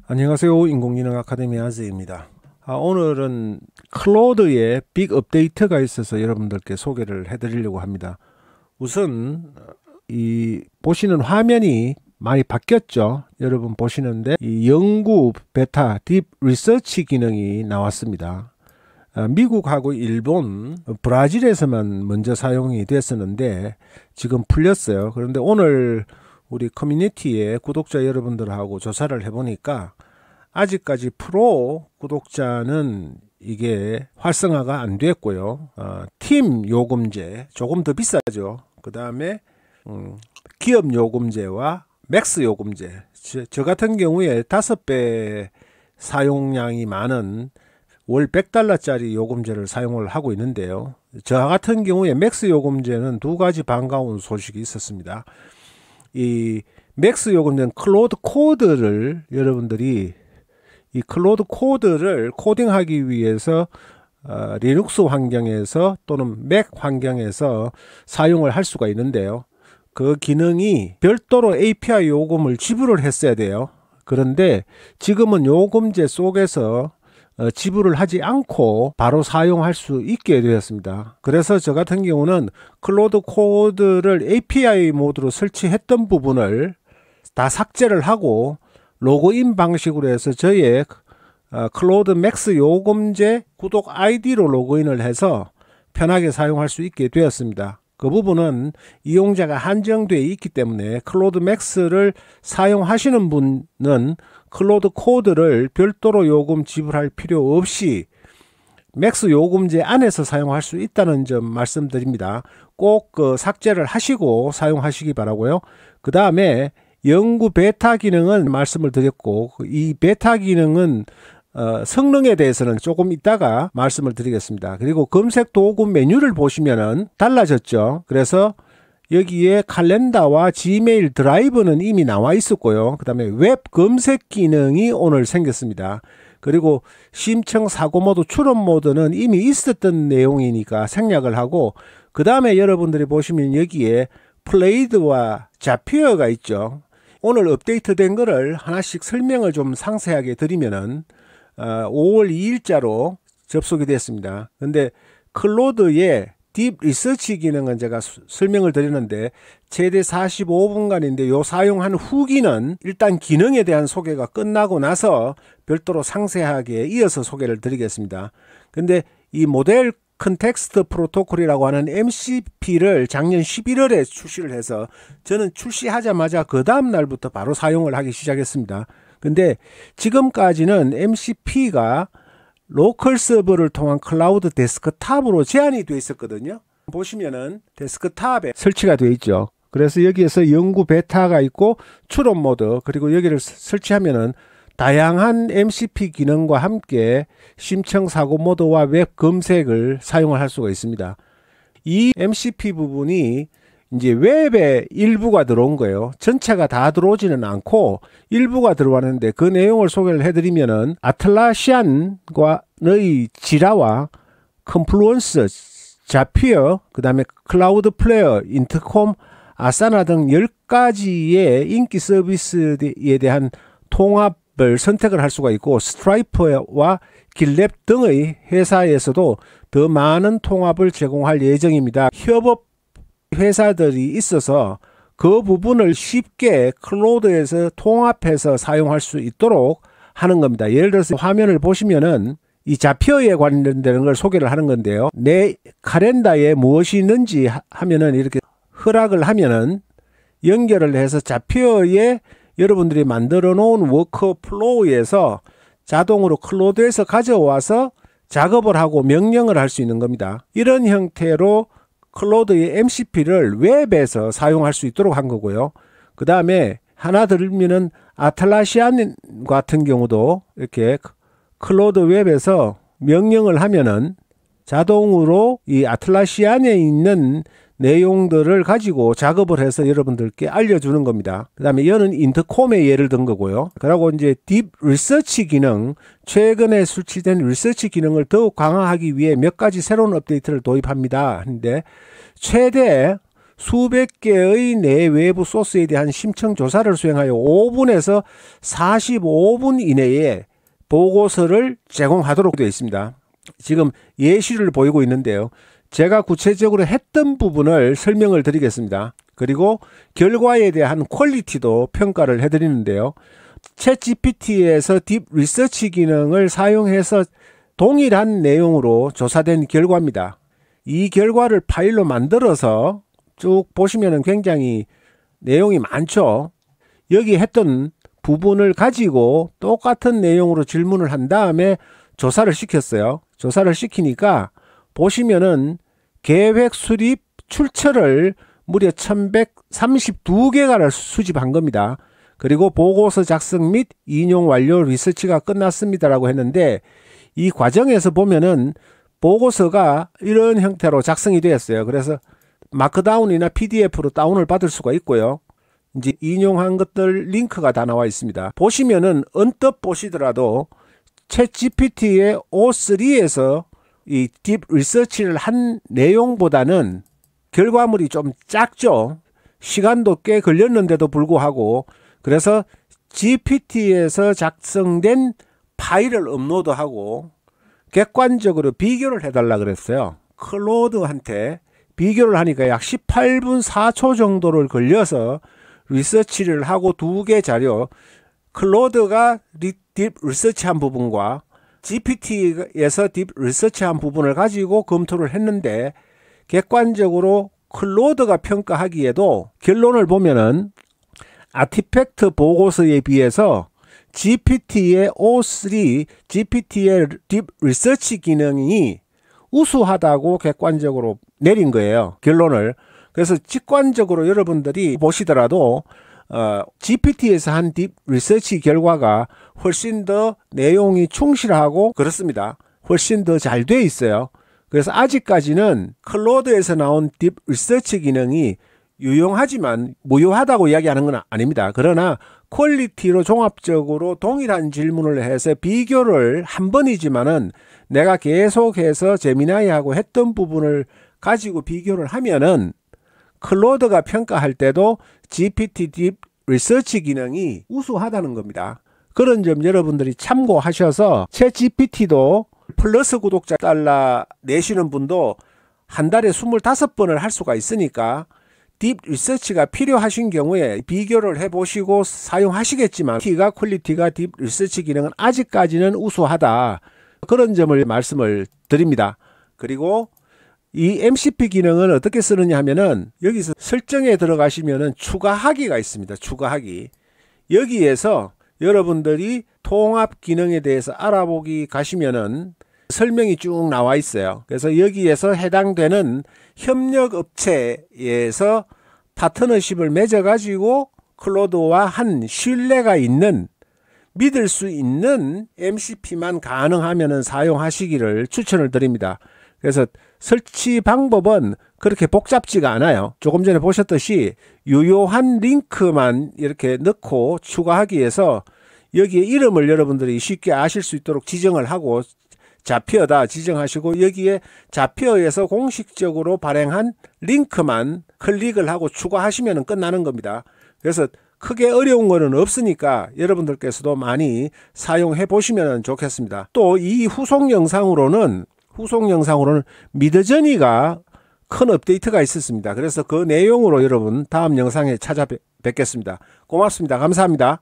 안녕하세요. 인공지능 아카데미 아즈입니다. 오늘은 클로드에 빅 업데이트가 있어서 여러분들께 소개를 해드리려고 합니다. 우선 이 보시는 화면이 많이 바뀌었죠. 여러분 보시는데 이 연구 베타 딥 리서치 기능이 나왔습니다. 미국하고 일본, 브라질에서만 먼저 사용이 됐었는데 지금 풀렸어요. 그런데 오늘 우리 커뮤니티에 구독자 여러분들하고 조사를 해보니까 아직까지 프로 구독자는 이게 활성화가 안 됐고요. 팀 요금제 조금 더 비싸죠. 그 다음에 기업 요금제와 맥스 요금제, 저 같은 경우에 5배 사용량이 많은 월 100달러짜리 요금제를 사용을 하고 있는데요. 저 같은 경우에 맥스 요금제는 두 가지 반가운 소식이 있었습니다. 이 맥스 요금제는 클로드 코드를 여러분들이 이 클로드 코드를 코딩하기 위해서 리눅스 환경에서 또는 맥 환경에서 사용을 할 수가 있는데요. 그 기능이 별도로 API 요금을 지불을 했어야 돼요. 그런데 지금은 요금제 속에서 지불을 하지 않고 바로 사용할 수 있게 되었습니다. 그래서 저 같은 경우는 클로드 코드를 API 모드로 설치했던 부분을 다 삭제를 하고 로그인 방식으로 해서 저의 클로드 맥스 요금제 구독 아이디로 로그인을 해서 편하게 사용할 수 있게 되었습니다. 그 부분은 이용자가 한정되어 있기 때문에 클로드 맥스를 사용하시는 분은 클로드 코드를 별도로 요금 지불할 필요 없이 맥스 요금제 안에서 사용할 수 있다는 점 말씀드립니다. 꼭 삭제를 하시고 사용하시기 바라고요. 그 다음에 연구 베타 기능은 말씀을 드렸고 이 베타 기능은 성능에 대해서는 조금 이따가 말씀을 드리겠습니다. 그리고 검색 도구 메뉴를 보시면은 달라졌죠. 그래서 여기에 칼렌더와 지메일 드라이브는 이미 나와 있었고요. 그 다음에 웹 검색 기능이 오늘 생겼습니다. 그리고 심청 사고 모드, 추론 모드는 이미 있었던 내용이니까 생략을 하고, 그 다음에 여러분들이 보시면 여기에 플레이드와 자피어가 있죠. 오늘 업데이트 된 거를 하나씩 설명을 좀 상세하게 드리면은 5월 2일자로 접속이 됐습니다. 근데 클로드의 딥 리서치 기능은 제가 설명을 드렸는데 최대 45분간인데 요 사용한 후기는 일단 기능에 대한 소개가 끝나고 나서 별도로 상세하게 이어서 소개를 드리겠습니다. 근데 이 모델 컨텍스트 프로토콜이라고 하는 MCP를 작년 11월에 출시를 해서 저는 출시하자마자 그 다음 날부터 바로 사용을 하기 시작했습니다. 근데 지금까지는 MCP가 로컬 서버를 통한 클라우드 데스크탑으로 제한이 되어 있었거든요. 보시면은 데스크탑에 설치가 되어 있죠. 그래서 여기에서 연구 베타가 있고 추론 모드, 그리고 여기를 설치하면은 다양한 MCP 기능과 함께 심청 사고 모드와 웹 검색을 사용을 할 수가 있습니다. 이 MCP 부분이 이제 웹에 일부가 들어온 거예요. 전체가 다 들어오지는 않고 일부가 들어왔는데 그 내용을 소개를 해드리면은 아틀라시안과의 지라와 컨플루언스, 자피어, 그 다음에 클라우드 플레이어, 인터콤, 아사나 등 10가지의 인기 서비스에 대한 통합을 선택을 할 수가 있고, 스트라이프와 길랩 등의 회사에서도 더 많은 통합을 제공할 예정입니다. 협업 회사들이 있어서 그 부분을 쉽게 클로드에서 통합해서 사용할 수 있도록 하는 겁니다. 예를 들어서 화면을 보시면은 이 자피어에 관련되는 걸 소개를 하는 건데요. 내 칼렌더에 무엇이 있는지 하면은 이렇게 허락을 하면은 연결을 해서 자피어에 여러분들이 만들어 놓은 워크플로우에서 자동으로 클로드에서 가져와서 작업을 하고 명령을 할 수 있는 겁니다. 이런 형태로 클로드의 MCP를 웹에서 사용할 수 있도록 한 거고요. 그 다음에 하나 들면은 아틀라시안 같은 경우도 이렇게 클로드 웹에서 명령을 하면은 자동으로 이 아틀라시안에 있는 내용들을 가지고 작업을 해서 여러분들께 알려주는 겁니다. 그 다음에 이거는 인터콤의 예를 든 거고요. 그리고 이제 딥 리서치 기능, 최근에 출시된 리서치 기능을 더욱 강화하기 위해 몇 가지 새로운 업데이트를 도입합니다. 근데 최대 수백 개의 내외부 소스에 대한 심층 조사를 수행하여 5분에서 45분 이내에 보고서를 제공하도록 되어 있습니다. 지금 예시를 보이고 있는데요. 제가 구체적으로 했던 부분을 설명을 드리겠습니다. 그리고 결과에 대한 퀄리티도 평가를 해드리는데요. 챗GPT에서 딥 리서치 기능을 사용해서 동일한 내용으로 조사된 결과입니다. 이 결과를 파일로 만들어서 쭉 보시면 굉장히 내용이 많죠. 여기 했던 부분을 가지고 똑같은 내용으로 질문을 한 다음에 조사를 시켰어요. 조사를 시키니까 보시면은 계획 수립 출처를 무려 1132개가를 수집한 겁니다. 그리고 보고서 작성 및 인용 완료 리서치가 끝났습니다라고 했는데 이 과정에서 보면은 보고서가 이런 형태로 작성이 되었어요. 그래서 마크다운이나 PDF로 다운을 받을 수가 있고요. 이제 인용한 것들 링크가 다 나와 있습니다. 보시면은 언뜻 보시더라도 챗 GPT의 O3에서 이 딥 리서치를 한 내용보다는 결과물이 좀 작죠. 시간도 꽤 걸렸는데도 불구하고 그래서 GPT에서 작성된 파일을 업로드하고 객관적으로 비교를 해달라 그랬어요. 클로드한테 비교를 하니까 약 18분 4초 정도를 걸려서 리서치를 하고 두 개 자료, 클로드가 딥 리서치한 부분과 GPT에서 딥 리서치한 부분을 가지고 검토를 했는데 객관적으로 클로드가 평가하기에도 결론을 보면은 아티팩트 보고서에 비해서 GPT의 O3, GPT의 딥 리서치 기능이 우수하다고 객관적으로 내린 거예요. 결론을. 그래서 직관적으로 여러분들이 보시더라도 GPT에서 한 딥 리서치 결과가 훨씬 더 내용이 충실하고 그렇습니다. 훨씬 더 잘 돼 있어요. 그래서 아직까지는 클로드에서 나온 딥 리서치 기능이 유용하지만 무효하다고 이야기하는 건 아닙니다. 그러나 퀄리티로 종합적으로 동일한 질문을 해서 비교를 한 번이지만은 내가 계속해서 제미나이하고 했던 부분을 가지고 비교를 하면은 클로드가 평가할 때도 GPT 딥 리서치 기능이 우수하다는 겁니다. 그런 점 여러분들이 참고하셔서 챗 GPT도 플러스 구독자 달러 내시는 분도 한 달에 25번을 할 수가 있으니까 딥 리서치가 필요하신 경우에 비교를 해보시고 사용하시겠지만 퀄리티가 딥 리서치 기능은 아직까지는 우수하다. 그런 점을 말씀을 드립니다. 그리고 이 MCP 기능은 어떻게 쓰느냐 하면은 여기서 설정에 들어가시면은 추가하기가 있습니다. 추가하기. 여기에서 여러분들이 통합 기능에 대해서 알아보기 가시면은 설명이 쭉 나와 있어요. 그래서 여기에서 해당되는 협력업체에서 파트너십을 맺어가지고 클로드와 한 신뢰가 있는 믿을 수 있는 MCP만 가능하면 사용하시기를 추천을 드립니다. 그래서 설치 방법은 그렇게 복잡지가 않아요. 조금 전에 보셨듯이 유효한 링크만 이렇게 넣고 추가하기 위해서 여기에 이름을 여러분들이 쉽게 아실 수 있도록 지정을 하고 자피어다 지정하시고 여기에 자피어에서 공식적으로 발행한 링크만 클릭을 하고 추가하시면 끝나는 겁니다. 그래서 크게 어려운 거는 없으니까 여러분들께서도 많이 사용해 보시면 좋겠습니다. 또 이 후속 영상으로는 미드저니가 큰 업데이트가 있었습니다. 그래서 그 내용으로 여러분 다음 영상에 찾아뵙겠습니다. 고맙습니다. 감사합니다.